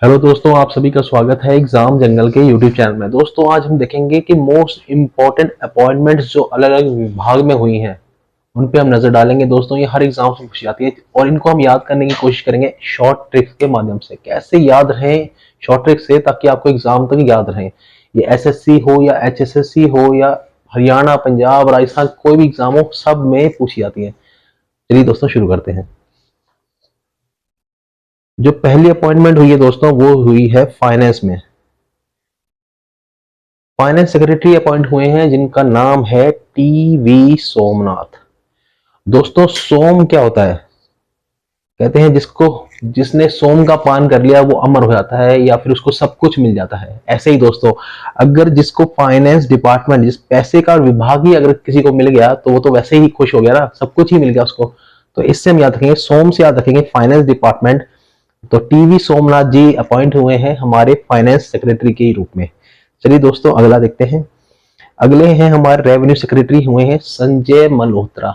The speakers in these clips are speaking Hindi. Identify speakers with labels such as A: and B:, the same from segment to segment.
A: हेलो दोस्तों, आप सभी का स्वागत है एग्जाम जंगल के यूट्यूब चैनल में। दोस्तों आज हम देखेंगे कि मोस्ट इम्पॉर्टेंट अपॉइंटमेंट्स जो अलग अलग विभाग में हुई हैं उन पे हम नजर डालेंगे। दोस्तों ये हर एग्जाम से पूछी जाती है और इनको हम याद करने की कोशिश करेंगे शॉर्ट ट्रिक्स के माध्यम से। कैसे याद रहे शॉर्ट ट्रिक से, ताकि आपको एग्जाम तक याद रहे। ये एसएससी हो या एचएसएससी हो या हरियाणा, पंजाब, राजस्थान, कोई भी एग्जाम हो, सब में पूछी जाती है। चलिए दोस्तों शुरू करते हैं। जो पहली अपॉइंटमेंट हुई है दोस्तों वो हुई है फाइनेंस में। फाइनेंस सेक्रेटरी अपॉइंट हुए हैं जिनका नाम है टीवी सोमनाथ। दोस्तों सोम क्या होता है? कहते हैं जिसको जिसने सोम का पान कर लिया वो अमर हो जाता है या फिर उसको सब कुछ मिल जाता है। ऐसे ही दोस्तों, अगर जिसको फाइनेंस डिपार्टमेंट, जिस पैसे का विभाग ही अगर किसी को मिल गया तो वो तो वैसे ही खुश हो गया ना, सब कुछ ही मिल गया उसको। तो इससे हम याद रखेंगे, सोम से याद रखेंगे फाइनेंस डिपार्टमेंट। तो टीवी सोमनाथ जी अपॉइंट हुए हैं हमारे फाइनेंस सेक्रेटरी के रूप में। चलिए दोस्तों अगला देखते हैं। अगले हैं हमारे रेवेन्यू सेक्रेटरी हुए हैं संजय मल्होत्रा।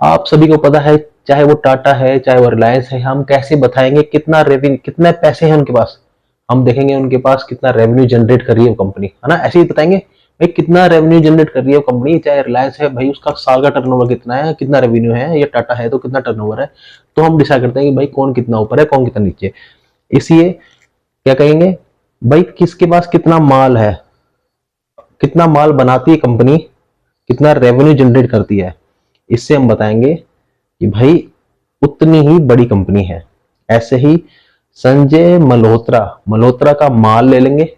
A: आप सभी को पता है, चाहे वो टाटा है चाहे वो रिलायंस है, हम कैसे बताएंगे कितना रेवेन्यू, कितने पैसे हैं उनके पास। हम देखेंगे उनके पास कितना रेवेन्यू जनरेट कर रही है वो कंपनी, है ना। ऐसे ही बताएंगे भाई कितना रेवेन्यू जनरेट कर रही है वो कंपनी। चाहे रिलायंस है भाई, उसका साल का टर्नओवर कितना है, कितना रेवेन्यू है, या टाटा है तो कितना टर्नओवर है। तो हम डिसाइड करते हैं कि भाई कौन कितना ऊपर है, कौन कितना नीचे। इसलिए क्या कहेंगे भाई, किसके पास कितना माल है, कितना माल बनाती है कंपनी, कितना रेवेन्यू जनरेट करती है। इससे हम बताएंगे कि भाई उतनी ही बड़ी कंपनी है। ऐसे ही संजय मल्होत्रा, मल्होत्रा का माल ले लेंगे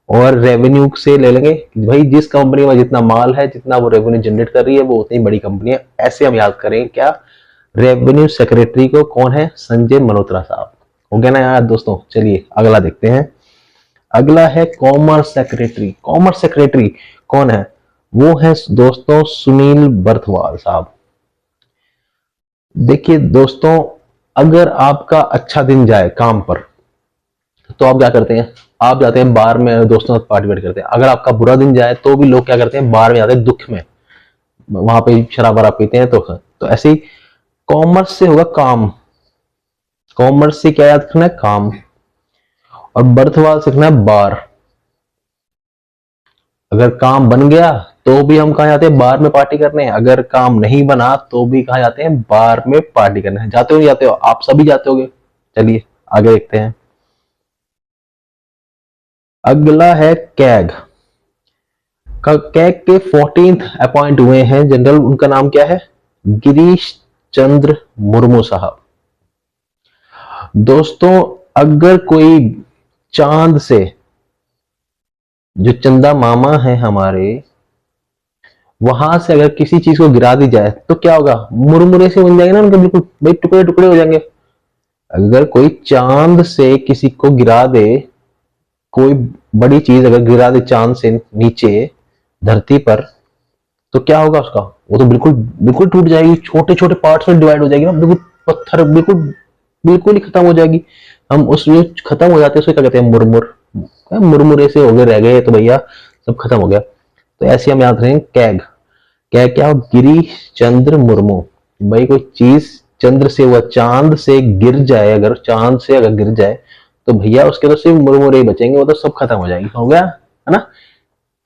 A: और रेवेन्यू से ले लेंगे कि भाई जिस कंपनी में जितना माल है, जितना वो रेवेन्यू जनरेट कर रही है, वो उतनी बड़ी कंपनी है। ऐसे हम याद करें क्या, रेवेन्यू सेक्रेटरी को कौन है, संजय मल्होत्रा साहब। हो गया ना यार दोस्तों। चलिए अगला देखते हैं। अगला है कॉमर्स सेक्रेटरी। कॉमर्स सेक्रेटरी कौन है? वो है दोस्तों सुनील बर्थवाल साहब। देखिए दोस्तों, अगर आपका अच्छा दिन जाए काम पर तो आप क्या करते हैं, आप जाते हैं बार में, दोस्तों साथ पार्टिसिपेट करते हैं। अगर आपका बुरा दिन जाए तो भी लोग क्या करते हैं, बार में जाते हैं दुख में, वहां पे शराब वराब पीते हैं। तो ऐसे ही कॉमर्स से होगा काम। कॉमर्स से क्या याद रखना है, काम। और बर्थवाल से रखना है बार। अगर काम बन गया तो भी हम कहा जाते हैं, बार में पार्टी करने। अगर काम नहीं बना तो भी कहा जाते हैं, बार में पार्टी करने। जाते हो नहीं जाते हो? आप सभी जाते होगे। चलिए आगे देखते हैं। अगला है कैग। कैग के 14th अपॉइंट हुए हैं जनरल, उनका नाम क्या है, गिरीश चंद्र मुर्मू साहब। दोस्तों अगर कोई चांद से, जो चंदा मामा है हमारे, वहां से अगर किसी चीज को गिरा दी जाए तो क्या होगा, मुरमुरे से बन जाएंगे ना उनके, बिल्कुल भाई टुकड़े टुकड़े हो जाएंगे। अगर कोई चांद से किसी को गिरा दे, कोई बड़ी चीज अगर गिरा दे चांद से नीचे धरती पर, तो क्या होगा उसका, वो तो बिल्कुल बिल्कुल टूट जाएगी, छोटे छोटे पार्ट्स में डिवाइड हो जाएगी ना, बिल्कुल पत्थर, बिल्कुल बिल्कुल ही खत्म हो जाएगी। हम उसमें खत्म हो जाते हैं, उसको क्या कहते हैं, मुरमुर। मुरमुरे से हो गए, रह गए तो भैया सब खत्म हो गया। तो ऐसे हम याद रखेंगे कैग। क्या क्या, गिरीश चंद्र मुर्मू। भाई कोई चीज चंद्र से, हुआ चांद से गिर जाए, अगर चांद से अगर गिर जाए तो भैया उसके तो सिर्फ मुरमुरे ही बचेंगे, वो तो सब खत्म हो जाएगी। हो गया है ना।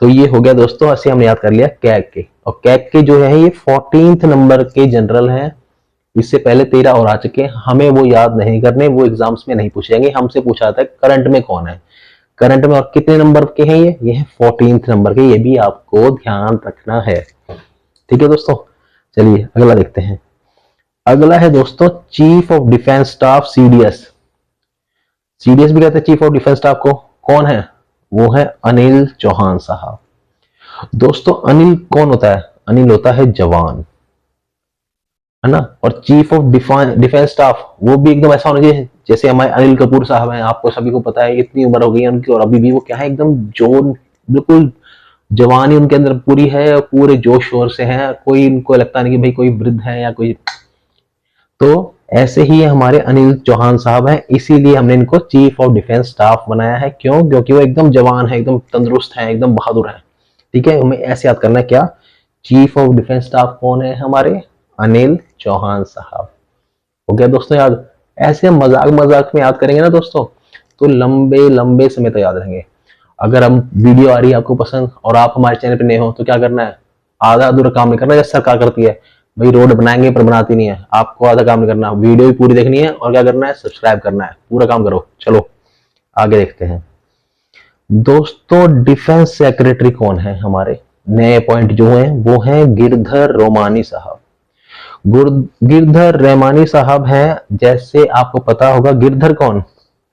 A: तो ये हो गया दोस्तों, ऐसे हमने याद कर लिया कैग के। और कैग के जो है ये 14th नंबर के जनरल हैं। इससे पहले 13 और आ चुके हैं, हमें वो याद नहीं करने, वो एग्जाम्स में नहीं पूछे जाएंगे। हमसे पूछा था करंट में कौन है, करंट में और कितने नंबर के हैं ये है 14th नंबर के। ये भी आपको ध्यान रखना है। ठीक है दोस्तों, चलिए अगला देखते हैं। अगला है दोस्तों chief of defence staff, CDS. CDS भी कहते हैं चीफ ऑफ डिफेंस स्टाफ को। कौन है? वो है अनिल चौहान साहब। दोस्तों अनिल कौन होता है? अनिल होता है जवान, है ना। और चीफ ऑफ डिफेंस स्टाफ वो भी एकदम ऐसा होना चाहिए जैसे हमारे अनिल कपूर साहब हैं। आपको सभी को पता है इतनी उम्र हो गई है उनकी और अभी भी वो क्या है, एकदम जोन, बिल्कुल जवानी उनके अंदर पूरी है, पूरे जोश शोर से हैं। कोई इनको लगता नहीं कि भाई कोई वृद्ध है या कोई। तो ऐसे ही हमारे अनिल चौहान साहब हैं, इसीलिए हमने इनको चीफ ऑफ डिफेंस स्टाफ बनाया है। क्यों? क्योंकि वो एकदम जवान है, एकदम तंदुरुस्त है, एकदम बहादुर है। ठीक है, हमें ऐसे याद करना है क्या, चीफ ऑफ डिफेंस स्टाफ कौन है हमारे, अनिल चौहान साहब। हो गया दोस्तों याद। ऐसे हम मजाक मजाक में याद करेंगे ना दोस्तों, तो लंबे लंबे समय तक याद रहेंगे। अगर हम वीडियो आ रही है आपको पसंद और आप हमारे चैनल पे नए हो तो क्या करना है, आधा अधूरा काम नहीं करना जैसे सरकार करती है, भाई रोड बनाएंगे पर बनाती नहीं है। आपको आधा काम नहीं करना, वीडियो भी पूरी देखनी है और क्या करना है, सब्सक्राइब करना है, पूरा काम करो। चलो आगे देखते हैं दोस्तों, डिफेंस सेक्रेटरी कौन है हमारे। नए पॉइंट जो हैं वो हैं गिरधर रोमानी साहब। गिरधर रेमानी साहब हैं, जैसे आपको पता होगा गिरधर कौन,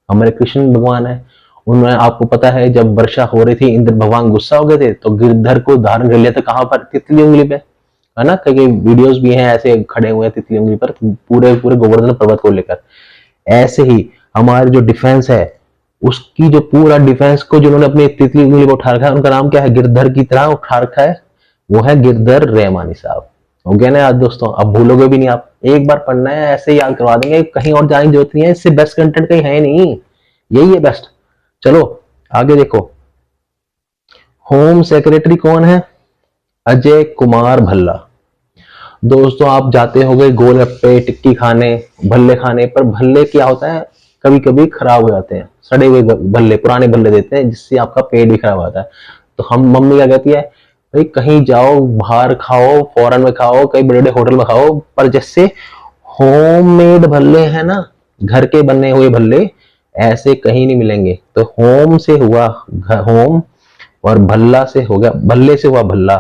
A: हमारे कृष्ण भगवान है। उन्होंने, आपको पता है जब वर्षा हो रही थी इंद्र भगवान गुस्सा हो गए थे तो गिरधर को धारण कर लिया था, कहां पर, तितली उंगली पे, है ना। कई वीडियोस भी हैं ऐसे खड़े हुए हैं तितली उंगली पर, पूरे पूरे गोवर्धन पर्वत को लेकर। ऐसे ही हमारे जो डिफेंस है उसकी जो पूरा डिफेंस को जिन्होंने अपनी तितली उंगली पर उठा रखा है उनका नाम क्या है, गिरधर की तरह उठा रखा है, वो है गिरधर रेमानी साहब। हो गया ना याद दोस्तों, अब भूलोगे भी नहीं आप, एक बार पढ़ना है ऐसे ही याद करवा देंगे, कहीं और जाने की जरूरत नहीं है, इससे बेस्ट कंटेंट कहीं है नहीं, यही है बेस्ट। चलो आगे देखो, होम सेक्रेटरी कौन है, अजय कुमार भल्ला। दोस्तों आप जाते होंगे गोलगप्पे टिक्की खाने, भल्ले खाने, पर भल्ले क्या होता है, कभी कभी खराब हो जाते हैं, सड़े हुए भल्ले, पुराने भल्ले देते हैं जिससे आपका पेट भी खराब होता है। तो हम, मम्मी क्या कहती है, भाई कहीं जाओ बाहर खाओ, फॉरेन में खाओ, कहीं बड़े बड़े होटल में खाओ, पर जैसे होममेड भल्ले हैं ना, घर के बने हुए भल्ले, ऐसे कहीं नहीं मिलेंगे। तो होम से हुआ होम और भल्ला से हो गया, भल्ले से हुआ भल्ला,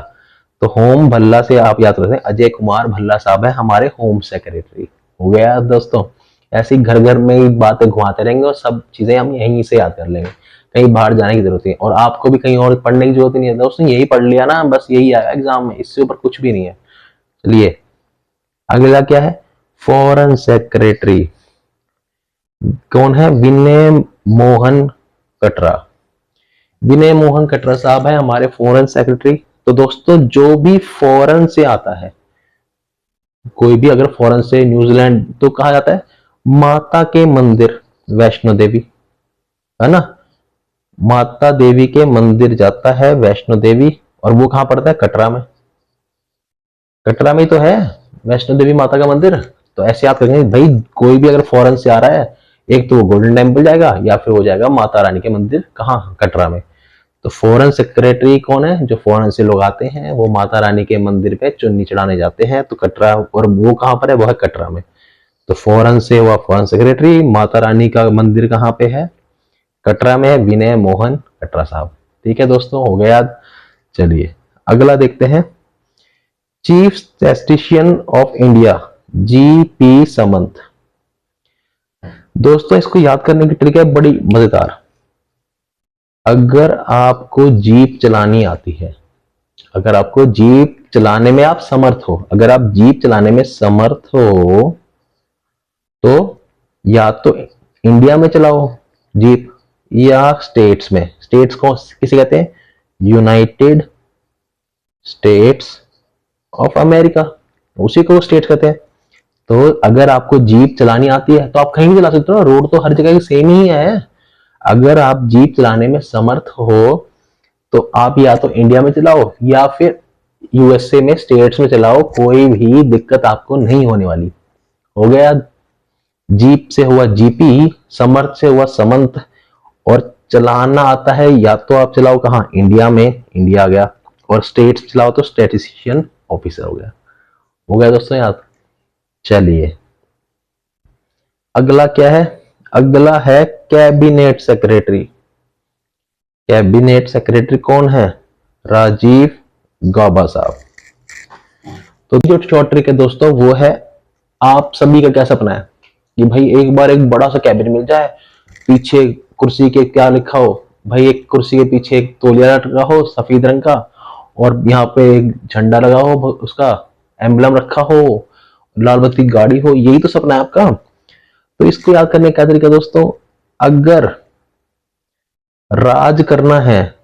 A: तो होम भल्ला से आप याद रखते हैं, अजय कुमार भल्ला साहब है हमारे होम सेक्रेटरी। हो गया दोस्तों, ऐसी घर घर में ही बातें घुमाते रहेंगे और सब चीजें हम यहीं से याद कर लेंगे, कहीं बाहर जाने की जरूरत नहीं। और आपको भी कहीं और पढ़ने की जरूरत नहीं है दोस्तों, यही पढ़ लिया ना बस, यही आया एग्जाम में, इससे ऊपर कुछ भी नहीं है। चलिए अगला क्या है, फॉरेन सेक्रेटरी कौन है, विनय मोहन कटरा। विनय मोहन कटरा साहब है हमारे फॉरेन सेक्रेटरी। तो दोस्तों जो भी फॉरेन से आता है, कोई भी अगर फॉरेन से, न्यूजीलैंड, तो कहा जाता है माता के मंदिर, वैष्णो देवी, है ना, माता देवी के मंदिर जाता है वैष्णो देवी, और वो कहां पड़ता है, कटरा में। कटरा में तो है वैष्णो देवी माता का मंदिर। तो ऐसे आप कहेंगे भाई कोई भी अगर फॉरेन से आ रहा है, एक तो वो गोल्डन टेम्पल जाएगा या फिर हो जाएगा माता रानी के मंदिर, कहाँ, कटरा में। तो फॉरेन सेक्रेटरी कौन है, जो फॉरेन से लोग आते हैं वो माता रानी के मंदिर पे चुन्नी चढ़ाने जाते हैं, तो कटरा, और वो कहां पर है, वो है कटरा में। तो फॉरेन से हुआ फॉरेन सेक्रेटरी, माता रानी का मंदिर कहां पे है, कटरा में है, विनय मोहन कटरा साहब। ठीक है दोस्तों, हो गया याद। चलिए अगला देखते हैं, chief statistician of India, GP Samant. दोस्तों इसको याद करने की ट्रिक है बड़ी मजेदार। अगर आपको जीप चलानी आती है, अगर आपको जीप चलाने में आप समर्थ हो, अगर आप जीप चलाने में समर्थ हो तो या तो इंडिया में चलाओ जीप, या स्टेट्स में। स्टेट्स को किसे कहते हैं, यूनाइटेड स्टेट्स ऑफ अमेरिका, उसी को स्टेट कहते हैं। तो अगर आपको जीप चलानी आती है तो आप कहीं भी चला सकते हो, रोड तो हर जगह सेम ही है। अगर आप जीप चलाने में समर्थ हो तो आप या तो इंडिया में चलाओ या फिर यूएसए में स्टेट्स में चलाओ, कोई भी दिक्कत आपको नहीं होने वाली। हो गया, जीप से हुआ जीपी, समर्थ से हुआ समंत, और चलाना आता है या तो आप चलाओ कहां, इंडिया में, इंडिया आ गया, और स्टेट्स चलाओ तो स्टैटिस्टिशियन ऑफिसर हो गया। हो गया दोस्तों याद। चलिए अगला क्या है, अगला है कैबिनेट सेक्रेटरी। कैबिनेट सेक्रेटरी कौन है, राजीव गौबा साहब। तो जो शॉर्ट ट्रिक है दोस्तों वो है, आप सभी का क्या सपना है कि भाई एक बार एक बड़ा सा कैबिन मिल जाए, पीछे कुर्सी के क्या लिखा हो, भाई एक कुर्सी के पीछे एक तौलिया लगा हो सफेद रंग का, और यहाँ पे एक झंडा लगा हो, उसका एम्बलम रखा हो, लाल बत्ती गाड़ी हो, यही तो सपना है आपका। तो इसको याद करने का तरीका दोस्तों, अगर राज करना है,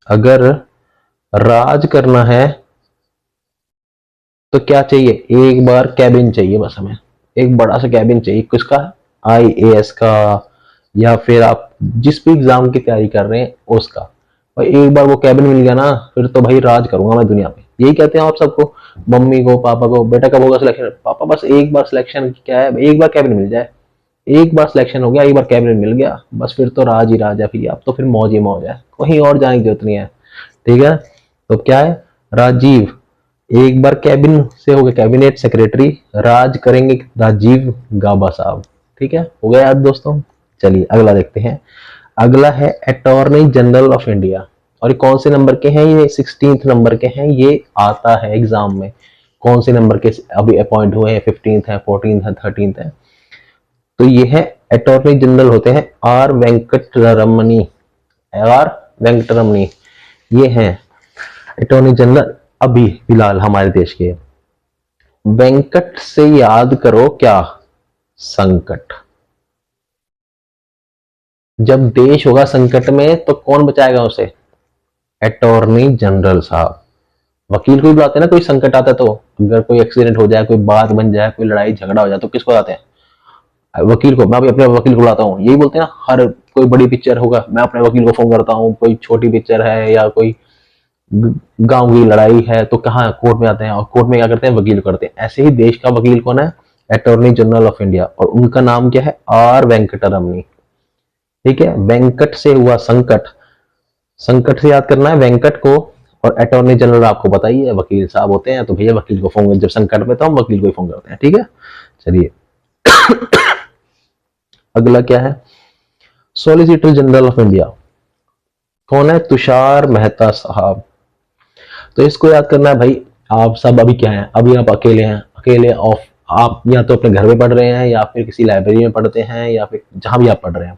A: अगर राज करना है तो क्या चाहिए, एक बार कैबिन चाहिए, बस हमें एक बड़ा सा कैबिन चाहिए, किसका, आईएएस का, या फिर आप जिस भी एग्जाम की तैयारी कर रहे हैं उसका। भाई एक बार वो कैबिन मिल गया ना, फिर तो भाई राज करूंगा मैं दुनिया पे। यही कहते हैं आप सबको, मम्मी को, पापा को, बेटा कब होगा सिलेक्शन, पापा बस एक बार सिलेक्शन, क्या है, एक बार कैबिन मिल जाए, एक बार सिलेक्शन हो गया, एक बार कैबिनेट मिल गया, बस फिर तो राज ही राज है, फिर अब तो फिर मौज ही मौज है, कहीं और जाने की जरूरत नहीं है। ठीक है, तो क्या है, राजीव एक बार कैबिन से हो गया कैबिनेट सेक्रेटरी, राज करेंगे राजीव गाबा साहब। ठीक है, हो गया याद दोस्तों। चलिए अगला देखते हैं। अगला है अटॉर्नी जनरल ऑफ इंडिया, और ये कौन से नंबर के हैं, ये 16th नंबर के हैं, ये आता है एग्जाम में। कौन से नंबर के अभी अपॉइंट हुए हैं, 15th है, 14th है, 13th है। तो ये है अटॉर्नी जनरल होते हैं आर वेंकटरमणी, आर वेंकटरमणी, ये हैं अटॉर्नी जनरल अभी फिलहाल हमारे देश के। वेंकट से याद करो क्या, संकट। जब देश होगा संकट में तो कौन बचाएगा उसे, अटॉर्नी जनरल साहब। वकील को भी बुलाते हैं ना, कोई संकट आता है तो, अगर कोई एक्सीडेंट हो जाए, कोई बात बन जाए, कोई लड़ाई झगड़ा हो जाए, तो किसको बुलाते हैं, वकील को। मैं भी अपने वकील को बुलाता हूँ, यही बोलते हैं ना, हर कोई बड़ी पिक्चर होगा मैं अपने वकील को फोन करता हूँ, कोई छोटी पिक्चर है या कोई गांव की लड़ाई है तो कहाँ कोर्ट में आते हैं, और कोर्ट में क्या करते हैं, वकील करते हैं। ऐसे ही देश का वकील कौन है, अटॉर्नी जनरल ऑफ इंडिया, और उनका नाम क्या है, आर वेंकटरमणी। ठीक है, वेंकट से हुआ संकट, संकट से याद करना है वेंकट को, और अटॉर्नी जनरल आपको बताइए वकील साहब होते हैं, तो भैया वकील को फोन, जब संकट में तो हम वकील को ही फोन करते हैं। ठीक है, चलिए अगला क्या है, सॉलिसिटर जनरल ऑफ इंडिया कौन है, तुषार मेहता साहब। तो इसको याद करना है भाई, आप सब अभी क्या है, अभी आप अकेले हैं, अकेले ऑफ, आप या तो अपने घर में पढ़ रहे हैं, या फिर किसी लाइब्रेरी में पढ़ते हैं, या फिर जहां भी आप पढ़ रहे हैं।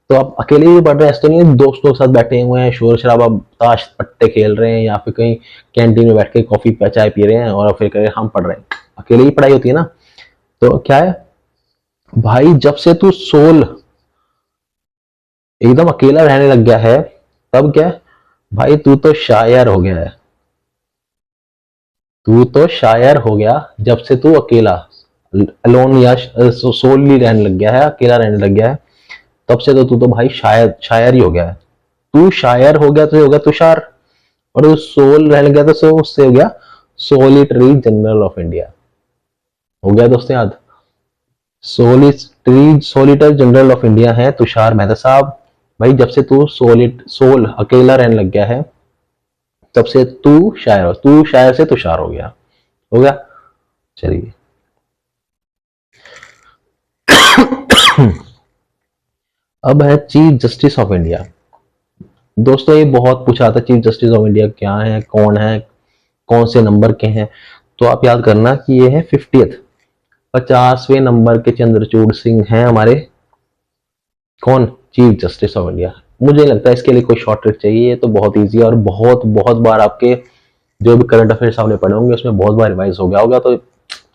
A: तो आप अकेले ही पढ़ रहे हैं, ऐसा तो नहीं है दोस्तों के साथ बैठे हुए हैं, शोर शराबा, ताश पत्ते खेल रहे हैं, या फिर कहीं कैंटीन में बैठ के कॉफी चाय पी रहे हैं, और फिर कह हम पढ़ रहे हैं। अकेले ही पढ़ाई होती है ना। तो क्या है भाई, जब से तू सोल एकदम अकेला रहने लग गया है, तब क्या है भाई, तू तो शायर हो गया है, तू तो शायर हो गया जब से तू अकेला, अलोन या सोलली रहने लग गया है, अकेला रहने लग गया है, तब से तो तू तो भाई शायर शायर ही हो गया है। तू शायर हो गया तो हो गया तुषार, और तू सोल रहने लग गया तो उससे हो गया सोलिटरी जनरल ऑफ इंडिया। हो गया दोस्तों याद, सोलिटर जनरल ऑफ इंडिया है तुषार मेहता साहब। भाई जब से तू सोल अकेला रहने लग गया है, तब से तू शायर, तू शायर से तुषार हो गया। हो गया, चलिए अब है चीफ जस्टिस ऑफ इंडिया। दोस्तों ये बहुत पूछा था, चीफ जस्टिस ऑफ इंडिया क्या है, कौन है, कौन से नंबर के हैं। तो आप याद करना कि ये है 50वें नंबर के चंद्रचूड़ सिंह हैं हमारे, कौन, चीफ जस्टिस ऑफ इंडिया। मुझे नहीं लगता इसके लिए कोई शॉर्ट ट्रिक चाहिए, तो बहुत ईजी है, और बहुत बहुत बार आपके जो भी करंट अफेयर्स आपने पढ़े होंगे उसमें बहुत बार रिवाइज हो गया होगा, तो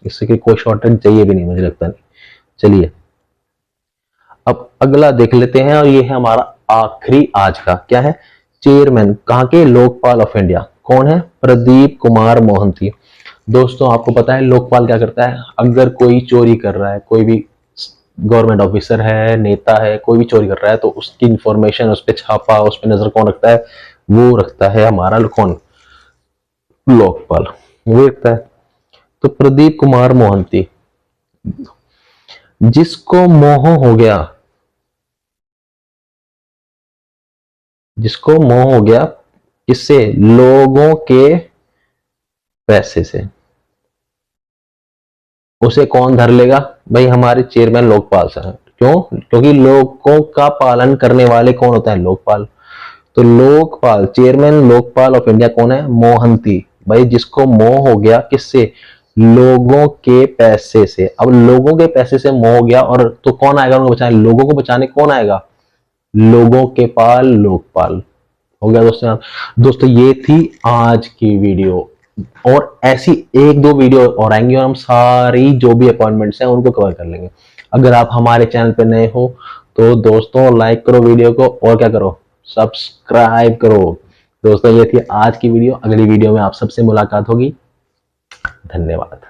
A: इसके कोई शॉर्ट ट्रिक चाहिए भी नहीं, मुझे लगता नहीं। चलिए अब अगला देख लेते हैं, और ये है हमारा आखिरी आज का, क्या है, चेयरमैन कहाँ के, लोकपाल ऑफ इंडिया कौन है, प्रदीप कुमार मोहंती। दोस्तों आपको पता है लोकपाल क्या करता है, अगर कोई चोरी कर रहा है, कोई भी गवर्नमेंट ऑफिसर है, नेता है, कोई भी चोरी कर रहा है, तो उसकी इंफॉर्मेशन, उस पर छापा, उस पर नजर कौन रखता है, वो रखता है हमारा कौन, लोकपाल, वो रखता है। तो प्रदीप कुमार मोहंती, जिसको मोह हो गया, जिसको मोह हो गया किससे, लोगों के पैसे से, उसे कौन धर लेगा, भाई हमारे चेयरमैन लोकपाल साहब। क्यों, क्योंकि लोगों का पालन करने वाले कौन होता है, लोकपाल। तो Lokpal, chairman Lokpal of India कौन है, मोहंती। भाई जिसको मोह हो गया किससे, लोगों के पैसे से। अब लोगों के पैसे से मोह हो गया, और तो कौन आएगा उनको बचाने, लोगों को बचाने कौन आएगा, लोगों के पाल, लोकपाल। हो गया दोस्तों। दोस्तों ये थी आज की वीडियो, और ऐसी एक दो वीडियो और आएंगी, और हम सारी जो भी अपॉइंटमेंट्स हैं उनको कवर कर लेंगे। अगर आप हमारे चैनल पर नए हो तो दोस्तों लाइक करो वीडियो को, और क्या करो, सब्सक्राइब करो। दोस्तों ये थी आज की वीडियो, अगली वीडियो में आप सबसे मुलाकात होगी। धन्यवाद।